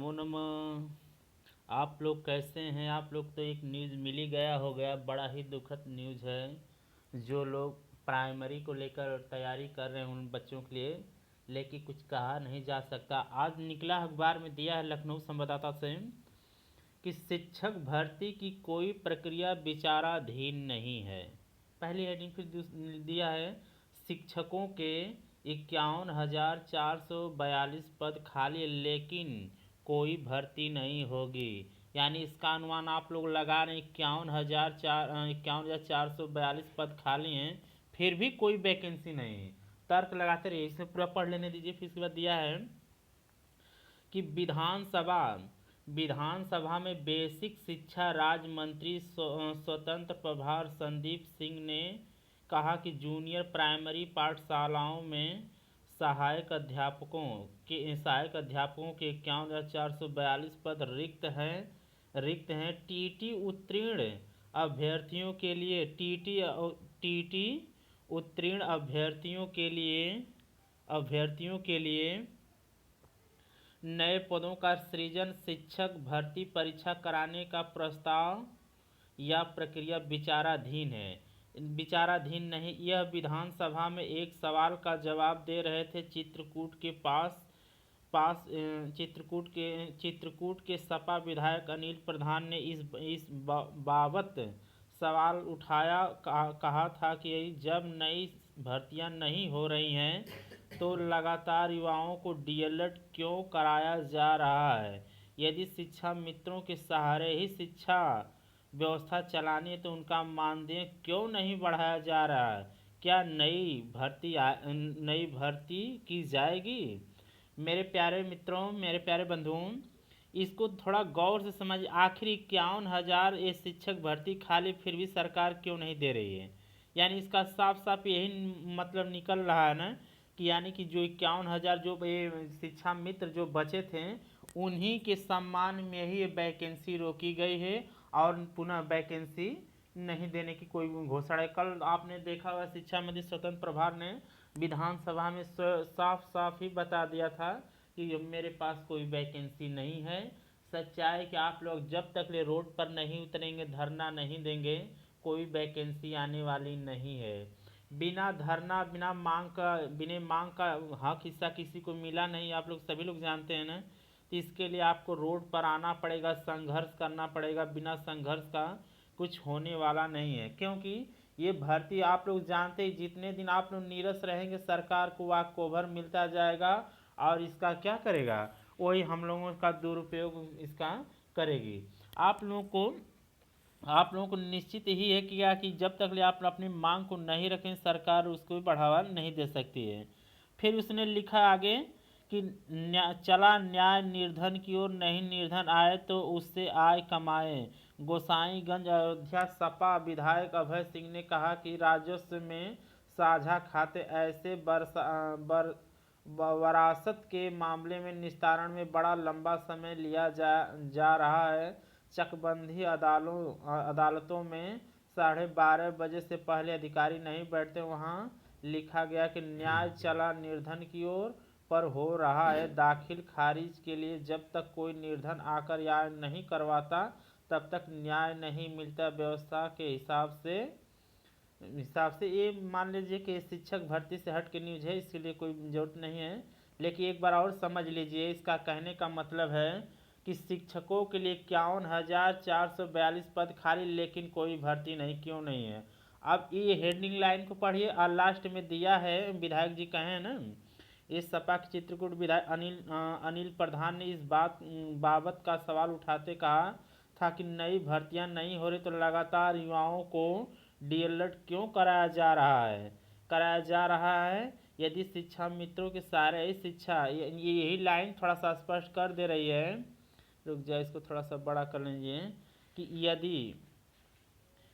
नमो नमः। आप लोग कैसे हैं? आप लोग तो एक न्यूज़ मिल ही गया हो गया, बड़ा ही दुखद न्यूज़ है। जो लोग प्राइमरी को लेकर तैयारी कर रहे हैं उन बच्चों के लिए, लेकिन कुछ कहा नहीं जा सकता। आज निकला अखबार में दिया है लखनऊ संवाददाता से कि शिक्षक भर्ती की कोई प्रक्रिया विचाराधीन नहीं है। पहली हेडिंग फिर दिया है शिक्षकों के 51,442 पद खाली लेकिन कोई भर्ती नहीं होगी। यानी इसका अनुमान आप लोग लगा रहे हैं 51,442 पद खाली हैं, फिर भी कोई वैकेंसी नहीं है। तर्क लगाते रहिए, इसमें पूरा पढ़ लेने दीजिए। फिर इसके बाद दिया है कि विधानसभा में बेसिक शिक्षा राज्य मंत्री स्वतंत्र प्रभार संदीप सिंह ने कहा कि जूनियर प्राइमरी पाठशालाओं में सहायक अध्यापकों के 51,442 पद रिक्त हैं। टीटी उत्तीर्ण अभ्यर्थियों के लिए नए पदों का सृजन, शिक्षक भर्ती परीक्षा कराने का प्रस्ताव या प्रक्रिया विचाराधीन नहीं। यह विधानसभा में एक सवाल का जवाब दे रहे थे। चित्रकूट के सपा विधायक अनिल प्रधान ने इस बाबत सवाल उठाया। कहा था कि जब नई भर्तियां नहीं हो रही हैं तो लगातार युवाओं को डीएलएड क्यों कराया जा रहा है? यदि शिक्षा मित्रों के सहारे ही शिक्षा व्यवस्था चलानी है तो उनका मानदेय क्यों नहीं बढ़ाया जा रहा है? क्या नई भर्ती की जाएगी? मेरे प्यारे मित्रों, मेरे प्यारे बंधुओं, इसको थोड़ा गौर से समझ। आखिर 51,000 ये शिक्षक भर्ती खाली, फिर भी सरकार क्यों नहीं दे रही है? यानी इसका साफ साफ यही मतलब निकल रहा है ना कि यानी कि जो 51,000 जो ये शिक्षा मित्र जो बचे थे उन्हीं के सम्मान में ही ये वैकेंसी रोकी गई है और पुनः वैकेंसी नहीं देने की कोई घोषणा है। कल आपने देखा हुआ शिक्षा मंत्री स्वतंत्र प्रभार ने विधानसभा में साफ साफ ही बता दिया था कि मेरे पास कोई वैकेंसी नहीं है। सच्चाई कि आप लोग जब तक ले रोड पर नहीं उतरेंगे, धरना नहीं देंगे, कोई वैकेंसी आने वाली नहीं है। बिना धरना बिना मांग का हक हिस्सा किसी को मिला नहीं, आप लोग सभी लोग जानते हैं ना। तो इसके लिए आपको रोड पर आना पड़ेगा, संघर्ष करना पड़ेगा। बिना संघर्ष का कुछ होने वाला नहीं है, क्योंकि ये भर्ती आप लोग जानते ही, जितने दिन आप लोग नीरस रहेंगे सरकार को वाक कोभर मिलता जाएगा और इसका क्या करेगा, वही हम लोगों का दुरुपयोग इसका करेगी। आप लोगों को निश्चित ही है कि जब तक ले आप अपनी मांग को नहीं रखें सरकार उसको बढ़ावा नहीं दे सकती है। फिर उसने लिखा आगे कि चला न्याय निर्धन की ओर, नहीं निर्धन आए तो उससे आय कमाए। गोसाईगंज अयोध्या सपा विधायक अभय सिंह ने कहा कि राजस्व में साझा खाते ऐसे वरासत के मामले में निस्तारण में बड़ा लंबा समय लिया जा रहा है। चकबंदी अदालतों में 12:30 बजे से पहले अधिकारी नहीं बैठते। वहां लिखा गया कि न्याय चला निर्धन की ओर पर हो रहा है दाखिल खारिज के लिए। जब तक कोई निर्धन आकर या नहीं करवाता तब तक न्याय नहीं मिलता। व्यवस्था के हिसाब से ये मान लीजिए कि शिक्षक भर्ती से हट के न्यूज है, इसके लिए कोई जरूरत नहीं है। लेकिन एक बार और समझ लीजिए, इसका कहने का मतलब है कि शिक्षकों के लिए 51,442 पद खाली लेकिन कोई भर्ती नहीं, क्यों नहीं है? अब ये हेडिंग लाइन को पढ़िए और लास्ट में दिया है, विधायक जी कहे हैं ना, इस सपा के चित्रकूट विधायक अनिल प्रधान ने इस बाबत का सवाल उठाते कहा था कि नई भर्तियां नहीं हो रही तो लगातार युवाओं को डीएलएड क्यों कराया जा रहा है? यदि शिक्षा मित्रों के सारे ही शिक्षा, यही लाइन थोड़ा सा स्पष्ट कर दे रही है। रुक जाए, इसको थोड़ा सा बड़ा कर लीजिए कि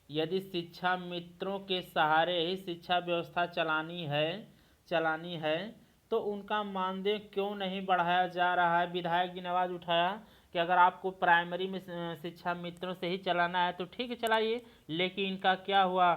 यदि शिक्षा मित्रों के सहारे ही शिक्षा व्यवस्था चलानी है तो उनका मानदेय क्यों नहीं बढ़ाया जा रहा है? विधायक जी ने आवाज़ उठाया कि अगर आपको प्राइमरी में शिक्षा मित्रों से ही चलाना है तो ठीक है चलाइए, लेकिन इनका क्या हुआ,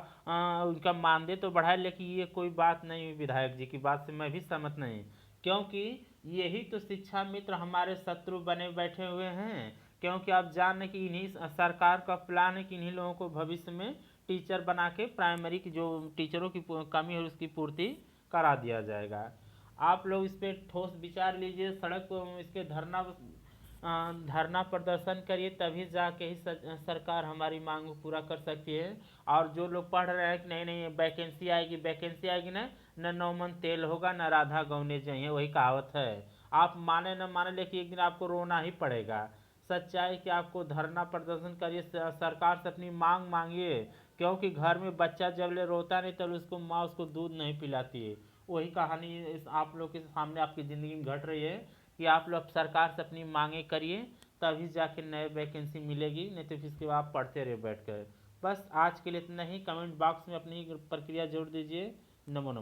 उनका मानदेय तो बढ़ाए। लेकिन ये कोई बात नहीं हुई, विधायक जी की बात से मैं भी सहमत नहीं, क्योंकि यही तो शिक्षा मित्र हमारे शत्रु बने बैठे हुए हैं, क्योंकि आप जान कि इन्हीं सरकार का प्लान है कि इन्हीं लोगों को भविष्य में टीचर बना के प्राइमरी की जो टीचरों की कमी है उसकी पूर्ति करा दिया जाएगा। आप लोग इस पर ठोस विचार लीजिए, सड़क पर इसके धरना प्रदर्शन करिए, तभी जाके ही सरकार हमारी मांग को पूरा कर सकती है। और जो लोग पढ़ रहे हैं कि नहीं नहीं वैकेंसी आएगी ना, न नौ मन तेल होगा न राधा गौने चाहिए, वही कहावत है। आप माने न माने लेकिन एक दिन आपको रोना ही पड़ेगा। सच्चाई कि आपको धरना प्रदर्शन करिए, सरकार से अपनी मांग मांगिए, क्योंकि घर में बच्चा जब ले रोता नहीं तब उसको माँ उसको दूध नहीं पिलाती है। वही कहानी इस आप लोग के सामने आपकी ज़िंदगी में घट रही है कि आप लोग सरकार से अपनी मांगे करिए, तभी जाके नए वैकेंसी मिलेगी, नहीं तो फिर इसके बाद आप पढ़ते रहे बैठ कर। बस आज के लिए इतना ही। कमेंट बॉक्स में अपनी प्रक्रिया जोड़ दीजिए। नमो नमः।